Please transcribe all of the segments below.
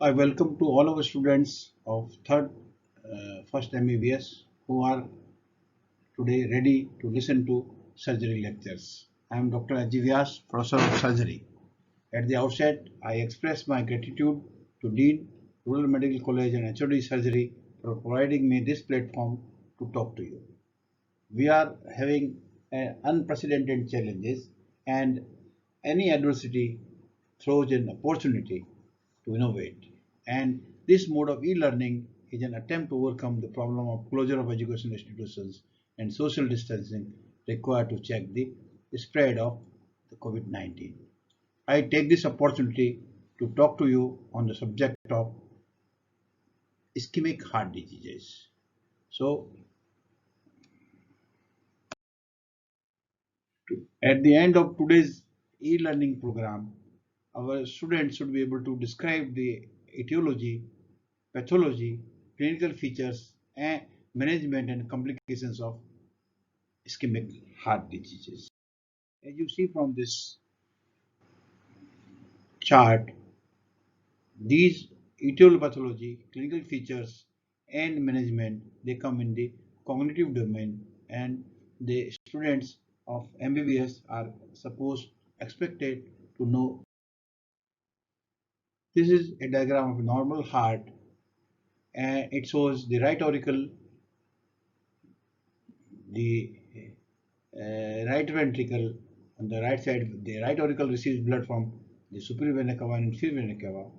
I welcome to all our students of first MBBS who are today ready to listen to surgery lectures. I am Dr. Ajit Vyas, Professor of Surgery. At the outset, I express my gratitude to Dean, Rural Medical College and HOD Surgery for providing me this platform to talk to you. We are having unprecedented challenges, and any adversity throws an opportunity to innovate. And this mode of e-learning is an attempt to overcome the problem of closure of education institutions and social distancing required to check the spread of the COVID-19. I take this opportunity to talk to you on the subject of ischemic heart diseases. So, at the end of today's e-learning program, our students should be able to describe the etiology, pathology, clinical features, and management and complications of ischemic heart diseases. As you see from this chart, these etiolopathology, clinical features, and management, they come in the cognitive domain, and the students of MBBS are expected to know. This is a diagram of a normal heart, and it shows the right auricle, the right ventricle on the right side. The right auricle receives blood from the superior vena cava and inferior vena cava,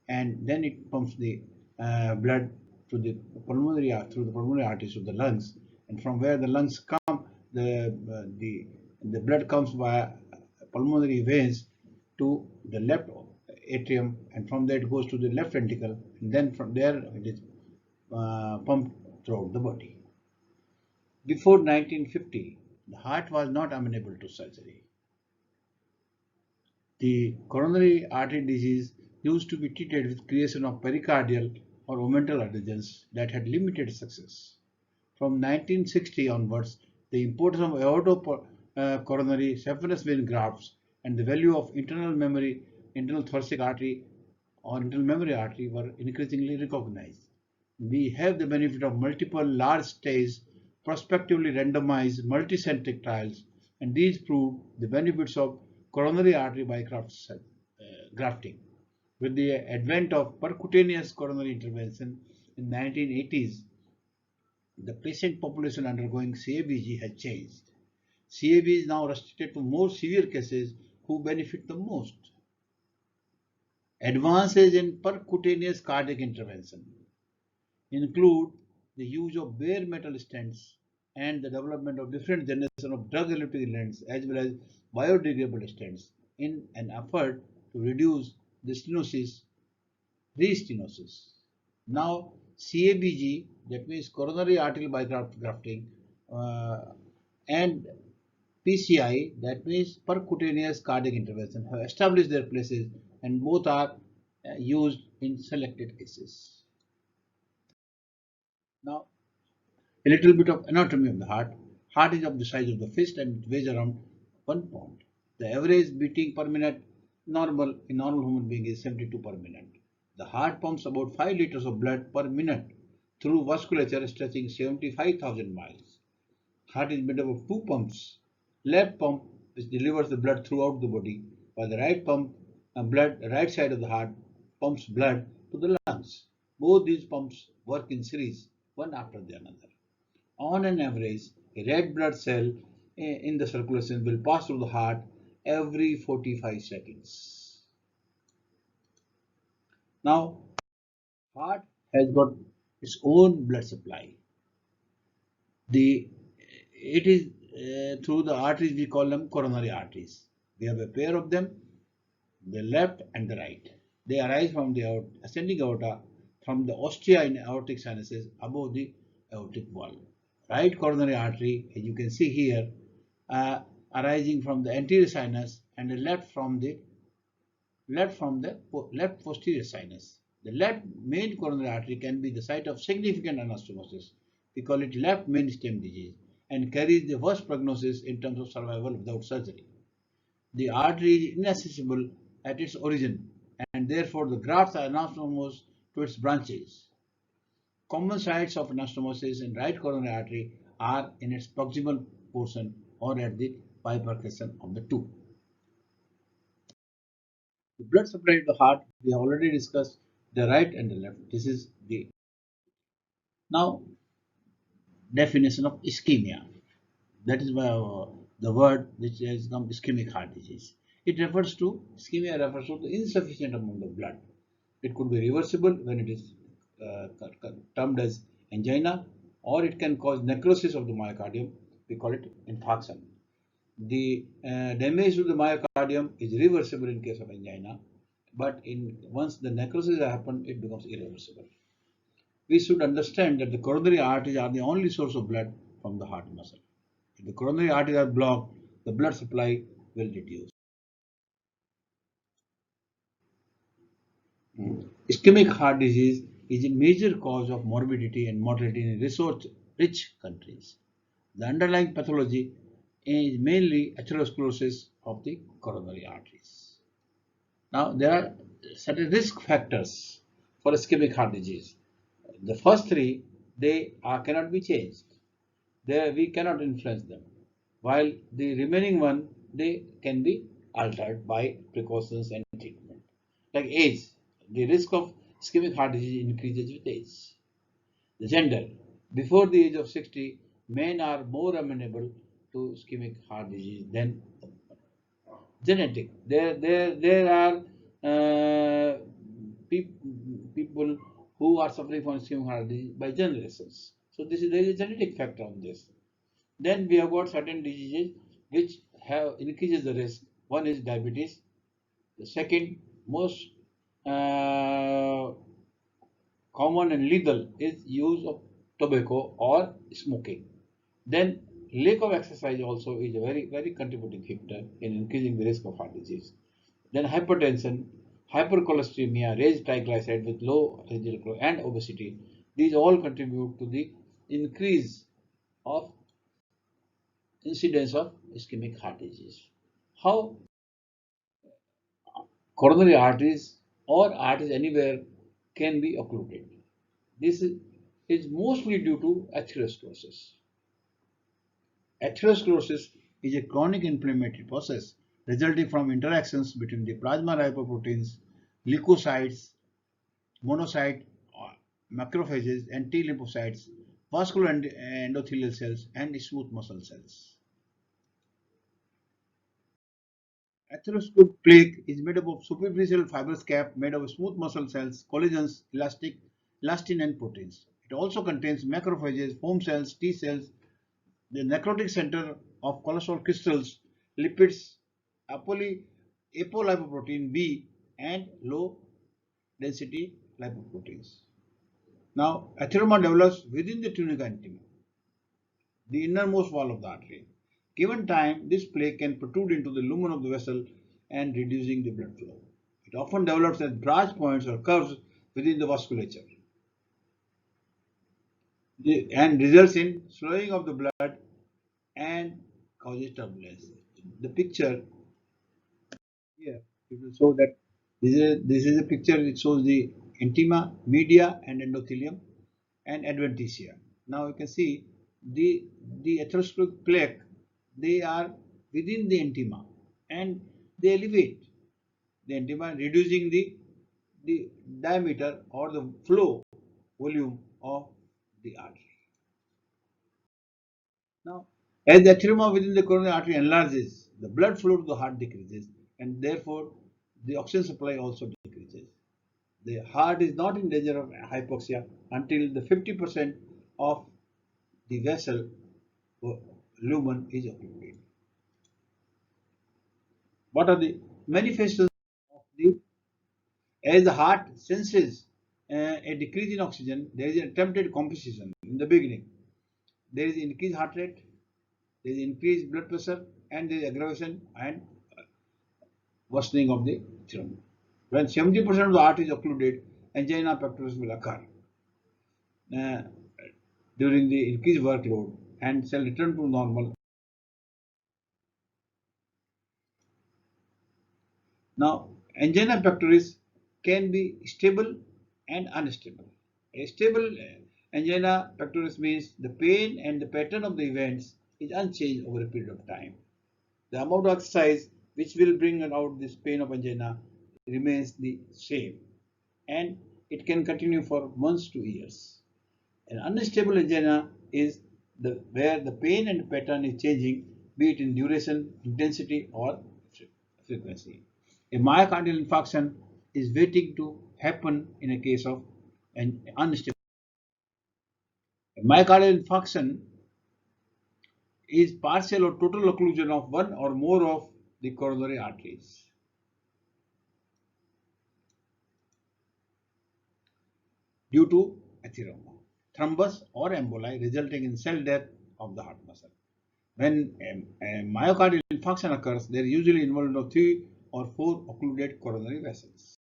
and then it pumps the blood to the through the pulmonary arteries of the lungs, and from where the lungs come, the blood comes via pulmonary veins to the left atrium, and from there it goes to the left ventricle, and then from there it is pumped throughout the body. Before 1950, the heart was not amenable to surgery. The coronary artery disease used to be treated with creation of pericardial or omental adhesions that had limited success. From 1960 onwards, the importance of coronary saphenous vein grafts and the value of internal thoracic artery or internal memory artery were increasingly recognized. We have the benefit of multiple large-stage, prospectively randomized, multicentric trials, and these prove the benefits of coronary artery grafting. With the advent of percutaneous coronary intervention in 1980s, the patient population undergoing CABG has changed. CABG is now restricted to more severe cases who benefit the most. Advances in percutaneous cardiac intervention include the use of bare metal stents and the development of different generations of drug-eluting stents as well as biodegradable stents in an effort to reduce the restenosis. Now, CABG, that means coronary arterial grafting, and PCI, that means percutaneous cardiac intervention, have established their places, and both are used in selected cases. Now, a little bit of anatomy of the heart. Heart is of the size of the fist and it weighs around 1 pound. The average beating per minute in normal human being is 72 per minute. The heart pumps about 5 liters of blood per minute through vasculature stretching 75,000 miles. Heart is made up of two pumps. Left pump, which delivers the blood throughout the body, while the right side of the heart pumps blood to the lungs. Both these pumps work in series, one after the another. On an average, a red blood cell in the circulation will pass through the heart every 45 seconds. Now, heart has got its own blood supply. It is through the arteries, we call them coronary arteries. We have a pair of them, the left and the right. They arise from the ascending aorta, from the ostia in aortic sinuses above the aortic wall. Right coronary artery, as you can see here, arising from the anterior sinus, and the left from the left posterior sinus. The left main coronary artery can be the site of significant anastomosis. We call it left main stem disease, and carries the worst prognosis in terms of survival without surgery. The artery is inaccessible at its origin and therefore the grafts are anastomosed to its branches. Common sites of anastomosis in right coronary artery are in its proximal portion or at the bifurcation of the two. The blood supply to the heart, we have already discussed the right and the left. This is the now definition of ischemia. That is why the word which has come ischemic heart disease. It refers to ischemia refers to the insufficient amount of blood. It could be reversible when it is termed as angina, or it can cause necrosis of the myocardium. We call it infarction. The damage to the myocardium is reversible in case of angina, but once the necrosis has happened, it becomes irreversible. We should understand that the coronary arteries are the only source of blood from the heart muscle. If the coronary arteries are blocked, the blood supply will reduce. Ischemic heart disease is a major cause of morbidity and mortality in resource-rich countries. The underlying pathology is mainly atherosclerosis of the coronary arteries. Now, there are certain risk factors for ischemic heart disease. The first three, cannot be changed. We cannot influence them. While the remaining one, they can be altered by precautions and treatment. Like age, the risk of ischemic heart disease increases with age. The gender, before the age of 60, men are more amenable to ischemic heart disease than genetic. There are people who are suffering from ischemic heart disease by generations. So there is a genetic factor on this. Then we have got certain diseases which have increases the risk. One is diabetes. The second most common and lethal is use of tobacco or smoking. Then lack of exercise also is a very contributing factor in increasing the risk of heart disease. Then hypertension, hypercholesteremia, raised triglyceride with low LDL and obesity. These all contribute to the increase of incidence of ischemic heart disease. How coronary arteries or arteries anywhere can be occluded? This is mostly due to atherosclerosis. Atherosclerosis is a chronic inflammatory process resulting from interactions between the plasma lipoproteins, leukocytes, monocyte, macrophages, and T lymphocytes, vascular endothelial cells, and smooth muscle cells. Atherosclerotic plaque is made up of superficial fibrous cap made of smooth muscle cells, collagens, elastin, and proteins. It also contains macrophages, foam cells, T cells, the necrotic center of cholesterol crystals, lipids, apolipoprotein B, and low density lipoproteins. Now, atheroma develops within the tunica intima, the innermost wall of the artery. Given time, this plaque can protrude into the lumen of the vessel and reducing the blood flow. It often develops at branch points or curves within the vasculature and results in slowing of the blood and causes turbulence. The picture here it will show that this is a picture which shows the intima, media, and endothelium and adventitia. Now you can see the atherosclerotic plaque, they are within the intima and they elevate the intima, reducing the diameter or the flow volume of the artery. Now, as the atheroma within the coronary artery enlarges, the blood flow to the heart decreases and therefore the oxygen supply also decreases. The heart is not in danger of hypoxia until the 50% of the vessel lumen is occluded. What are the manifestations of as the heart senses a decrease in oxygen, there is an attempted compensation in the beginning. There is increased heart rate, there is increased blood pressure, and there is aggravation and worsening of the serum. When 70% of the heart is occluded, angina pectoris will occur during the increased workload and shall return to normal. Now, angina pectoris can be stable and unstable. A stable angina pectoris means the pain and the pattern of the events is unchanged over a period of time. The amount of exercise which will bring out this pain of angina remains the same, and it can continue for months to years. An unstable angina is where the pain and pattern is changing, be it in duration, intensity, or frequency. A myocardial infarction is waiting to happen in a case of an unstable. A myocardial infarction is partial or total occlusion of one or more of the coronary arteries. Due to atheroma, thrombus or emboli resulting in cell death of the heart muscle. When a myocardial infarction occurs, there is usually involvement of 3 or 4 occluded coronary vessels.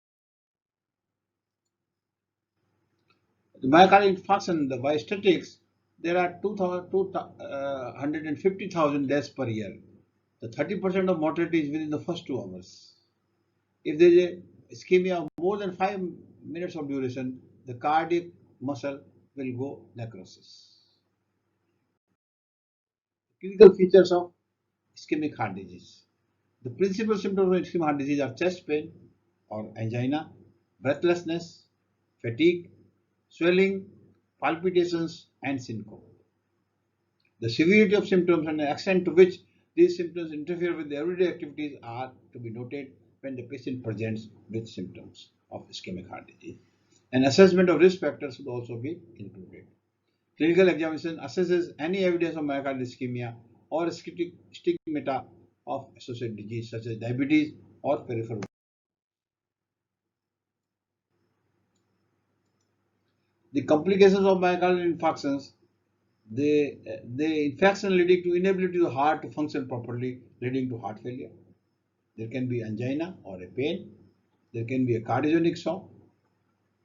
The myocardial infarction, by statistics, there are 250,000 deaths per year. The 30% of mortality is within the first 2 hours. If there is a ischemia of more than 5 minutes of duration, the cardiac muscle will go necrosis. Clinical features of ischemic heart disease. The principal symptoms of ischemic heart disease are chest pain or angina, breathlessness, fatigue, swelling, palpitations, and syncope. The severity of symptoms and the extent to which these symptoms interfere with the everyday activities are to be noted when the patient presents with symptoms of ischemic heart disease. An assessment of risk factors should also be included. Clinical examination assesses any evidence of myocardial ischemia or stigmata of associated disease such as diabetes or peripheral. The complications of myocardial infarctions, the infection leading to inability of the heart to function properly, leading to heart failure. There can be angina or a pain. There can be a cardiogenic shock.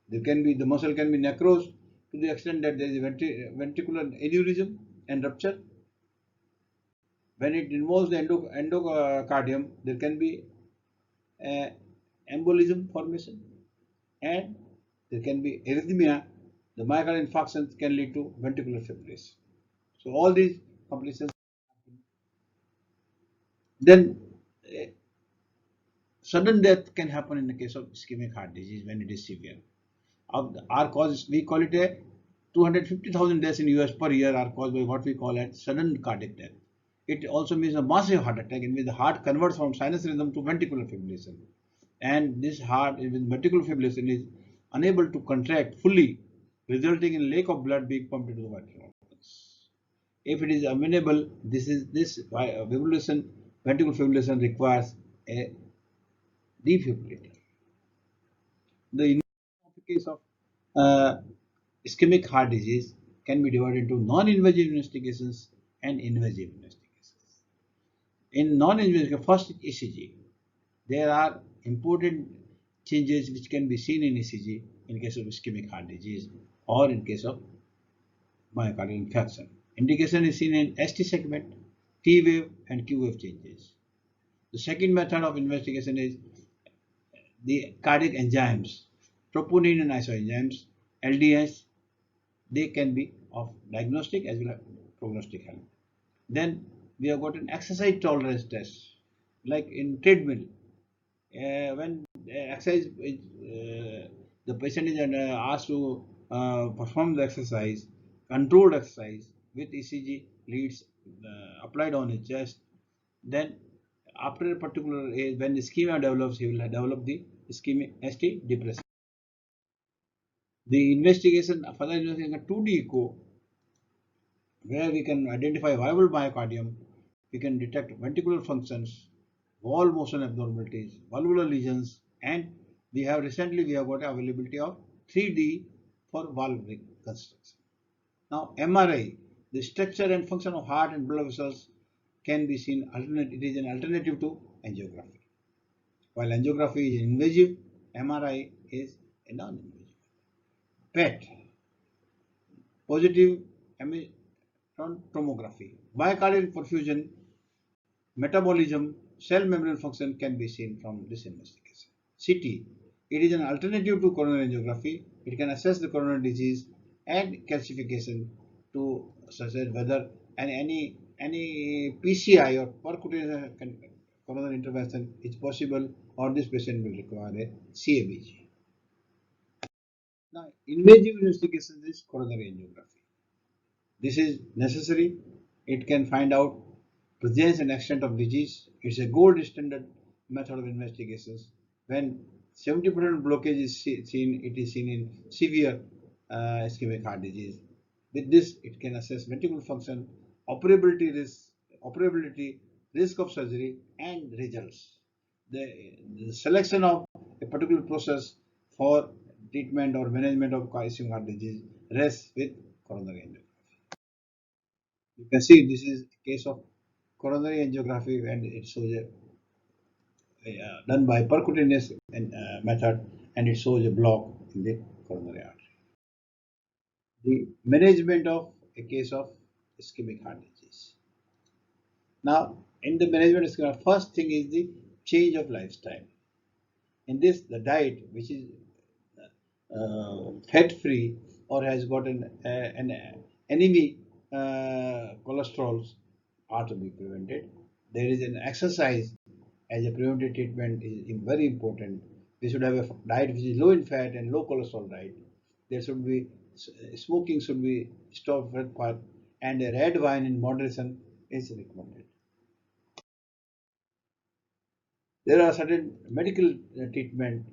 There can be the muscle can be necrosed to the extent that there is a ventricular aneurysm and rupture. When it involves the endocardium, there can be embolism formation, and there can be arrhythmia. The myocardial infarction can lead to ventricular fibrillation. So all these complications. Then sudden death can happen in the case of ischemic heart disease when it is severe. Our cause, we call it a 250,000 deaths in US per year are caused by what we call a sudden cardiac death. It also means a massive heart attack in which the heart converts from sinus rhythm to ventricular fibrillation. And this heart with ventricular fibrillation is unable to contract fully, resulting in lack of blood being pumped into the vital organs. If it is amenable, this fibrillation, ventricular fibrillation requires a defibrillator. The case of ischemic heart disease can be divided into non-invasive investigations and invasive investigations. In non-invasive, first ECG. There are important changes which can be seen in ECG in case of ischemic heart disease or in case of myocardial infarction. Indication is seen in ST segment, T wave, and Q wave changes. The second method of investigation is the cardiac enzymes, troponin and isoenzymes, LDS. They can be of diagnostic as well as prognostic help. Then we have got an exercise tolerance test, like in treadmill. When exercise is, the patient is asked to perform the exercise, controlled exercise with ECG leads applied on his chest, then after a particular age, when the ischemia develops, he will develop the ischemic ST depression. The investigation, further investigation, 2D echo, where we can identify viable myocardium, we can detect ventricular functions, wall motion abnormalities, valvular lesions, and we have got availability of 3D for valve reconstruction. Now MRI, the structure and function of heart and blood vessels can be seen. It is an alternative to angiography. While angiography is invasive, MRI is a non-invasive. PET, positive emission tomography, myocardial perfusion, metabolism, cell membrane function can be seen from this investigation. CT, It is an alternative to coronary angiography. It can assess the coronary disease and calcification to such as whether any PCI or percutaneous coronary intervention is possible, or this patient will require a CABG. Now, invasive investigation is coronary angiography. This is necessary. It can find out presence and extent of disease. It's a gold standard method of investigations. When 70% blockage is seen, it is seen in severe ischemic heart disease. With this, it can assess ventricular function, operability, risk of surgery, and results. The selection of a particular process for treatment or management of ischemic heart disease rests with coronary angiography. You can see this is a case of coronary angiography, and it shows done by percutaneous method, and it shows a block in the coronary artery. The management of a case of ischemic heart disease. Now, in the management of ischemic, first thing is the change of lifestyle. In this, the diet, which is fat-free or has got an enemy cholesterols, are to be prevented. There is an exercise as a preventive treatment is very important. We should have a diet which is low in fat and low cholesterol diet. There should be smoking should be stopped, and a red wine in moderation is recommended. There are certain medical treatment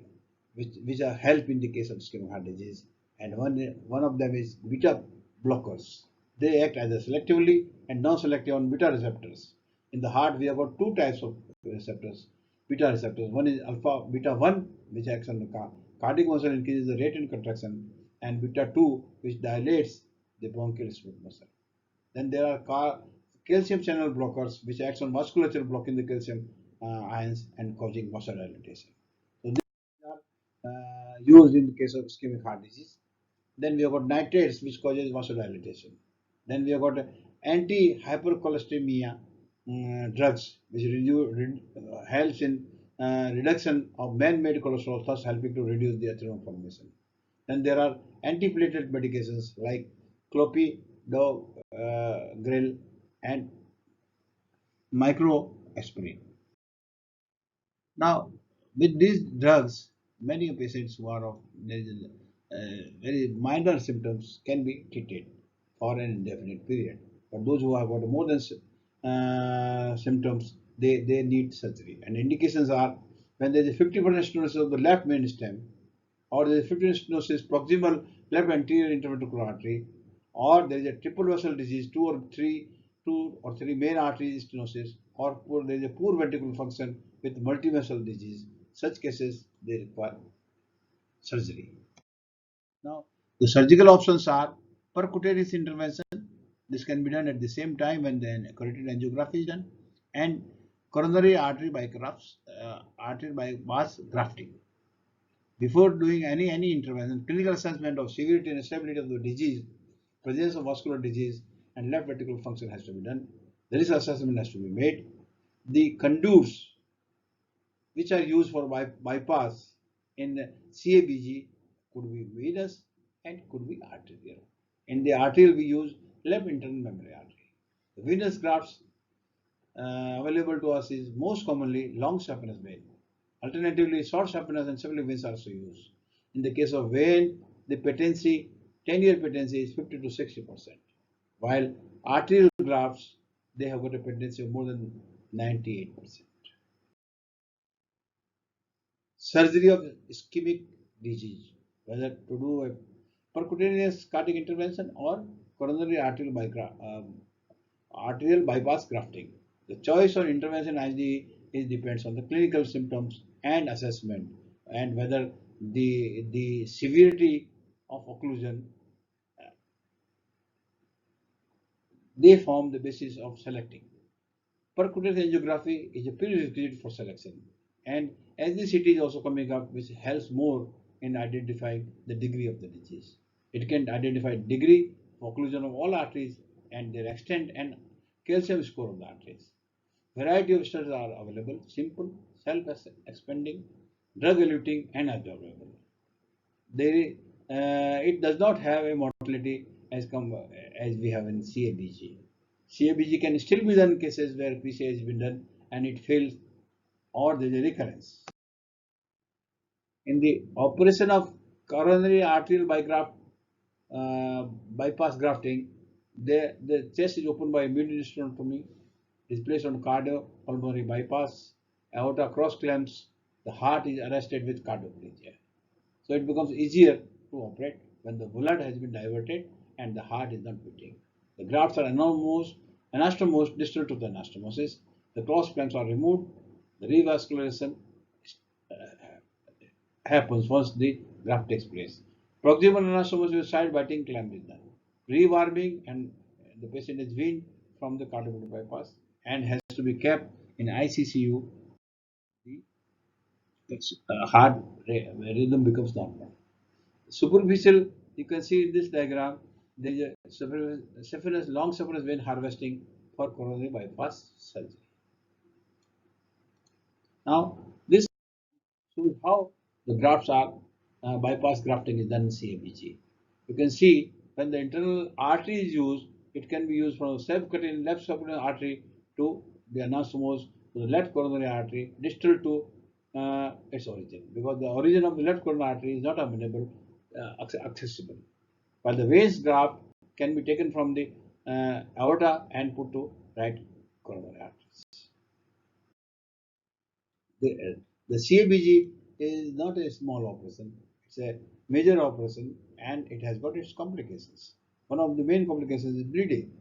which are help in the case of ischemic heart disease, and one of them is beta blockers. They act either selectively and non-selective on beta receptors. In the heart, we have got two types of receptors, beta receptors. One is alpha beta 1, which acts on the cardiac muscle, increases the rate in contraction, and beta 2, which dilates the bronchial smooth muscle. Then there are calcium channel blockers, which acts on musculature, blocking the calcium ions and causing muscle dilatation. So these are used in the case of ischemic heart disease. Then we have got nitrates, which causes vasodilatation. Then we have got anti-hypercholesteremia drugs, which helps in reduction of man-made cholesterol, thus helping to reduce the atheroma formation. Then there are antiplatelet medications like clopidogrel and microaspirin. Now, with these drugs, many patients who are of very minor symptoms can be treated for an indefinite period. But those who have got more than symptoms, they need surgery. And indications are when there is a 50% stenosis of the left main stem, or there is a 50% stenosis proximal left anterior interventricular artery, or there is a triple vessel disease, two or three main artery stenosis, or there is a poor ventricular function with multivessel disease. Such cases they require surgery. Now, the surgical options are percutaneous intervention. This can be done at the same time when the carotid angiography is done, and coronary artery bypass grafting. Before doing any intervention, clinical assessment of severity and stability of the disease, presence of vascular disease, and left ventricular function has to be done. The risk assessment has to be made. The conduits which are used for bypass in CABG could be venous and could be arterial. In the arterial, we use left internal memory artery. The venous grafts available to us is most commonly long saphenous vein. Alternatively, short saphenous and cephalic veins are also used. In the case of vein, the patency, 10-year patency is 50 to 60%, while arterial grafts, they have got a patency of more than 98%. Surgery of ischemic disease, whether to do a percutaneous cardiac intervention or coronary arterial bypass grafting. The choice of intervention is depends on the clinical symptoms and assessment, and whether the severity of occlusion, they form the basis of selecting. Percutaneous angiography is a prerequisite for selection, and ethnicity is also coming up, which helps more in identifying the degree of the disease. It can identify degree of occlusion of all arteries and their extent and calcium score of the arteries. Variety of studies are available: simple, self-expanding, drug-eluting, and absorbable. It does not have a mortality as we have in CABG. CABG can still be done in cases where PCI has been done and it fails or there is a recurrence. In the operation of coronary arterial bypass grafting, the chest is opened by midstenotomy, is placed on cardiopulmonary bypass, aorta cross clamps, the heart is arrested with cardioplegia. So it becomes easier to operate when the blood has been diverted and the heart is not beating. The grafts are anastomosed distal to the anastomosis. The cross clamps are removed. The revascularization uh, happens once the graft takes place. Proximal anastomosis with side biting clamp is done. Rewarming and the patient is weaned from the cardiopulmonary bypass and has to be kept in ICCU. The heart rhythm becomes normal. Superficial, you can see in this diagram, there is a long saphenous vein harvesting for coronary bypass surgery. Now, this shows how the grafts are bypass grafting is done in CABG. You can see when the internal artery is used, it can be used from the self-cutting left subcoronary artery to the anastomose to the left coronary artery, distal to its origin, because the origin of the left coronary artery is not amenable, accessible. While the waste graft can be taken from the aorta and put to right coronary arteries. The CABG is not a small operation, it's a major operation and it has got its complications. One of the main complications is bleeding.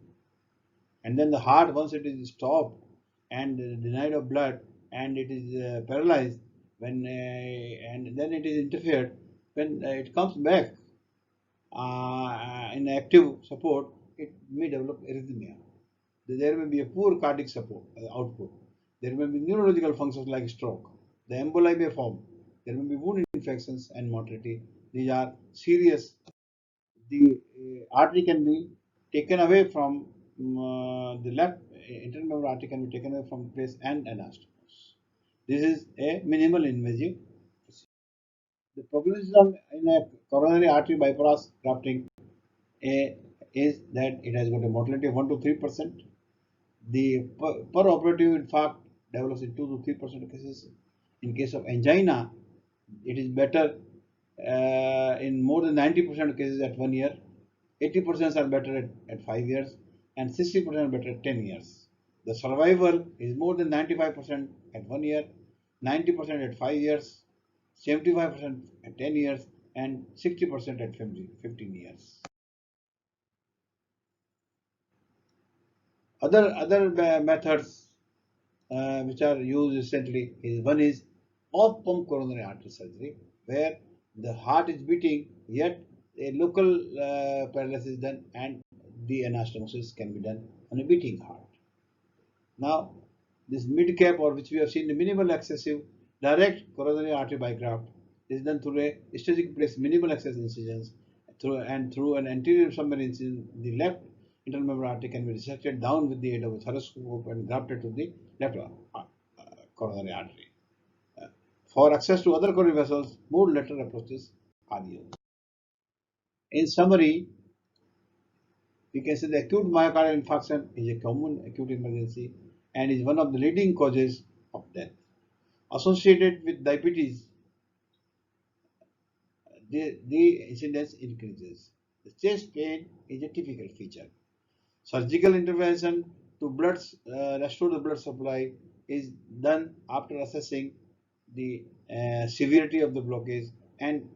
And then the heart, once it is stopped and denied of blood and it is paralyzed, and then it is interfered, when it comes back in active support, it may develop arrhythmia. There may be a poor cardiac support output. There may be neurological functions like stroke. The emboli may form. There may be wound infections and mortality. These are serious. The artery can be taken away from the left internal membrane artery can be taken away from place and anastomose. This is a minimal invasive procedure. The prognosis in a coronary artery bypass grafting is that it has got a mortality of 1 to 3%. The per operative infarct develops in 2 to 3% of cases. In case of angina, it is better in more than 90% of cases at 1 year. 80% are better at 5 years and 60% are better at 10 years. The survival is more than 95% at 1 year, 90% at 5 years, 75% at 10 years and 60% at 15 years. Other methods which are used recently is one is off pump coronary artery surgery, where the heart is beating yet a local paralysis is done and the anastomosis can be done on a beating heart. Now, this mid cap, or which we have seen the minimal excessive direct coronary artery bygraft, is done through a strategic place minimal access incisions through an anterior submarine incision. The left internal membrane artery can be dissected down with the aid of a thoracoscope and grafted to the left coronary artery. For access to other coronary vessels, more lateral approaches are used. In summary, we can say the acute myocardial infarction is a common acute emergency and is one of the leading causes of death. Associated with diabetes, the incidence increases. The chest pain is a typical feature. Surgical intervention to restore the blood supply is done after assessing the severity of the blockage and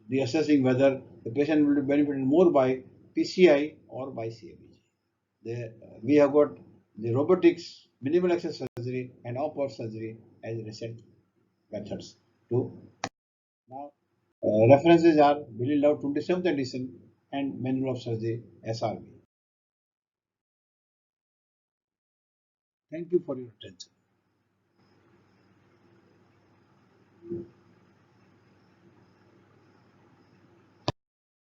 the assessing whether the patient will be benefited more by PCI or by CABG. We have got the robotics, minimal access surgery, and off-port surgery as recent methods too. Now, references are Billy Love 27th edition and Manual of Surgery SRB. Thank you for your attention.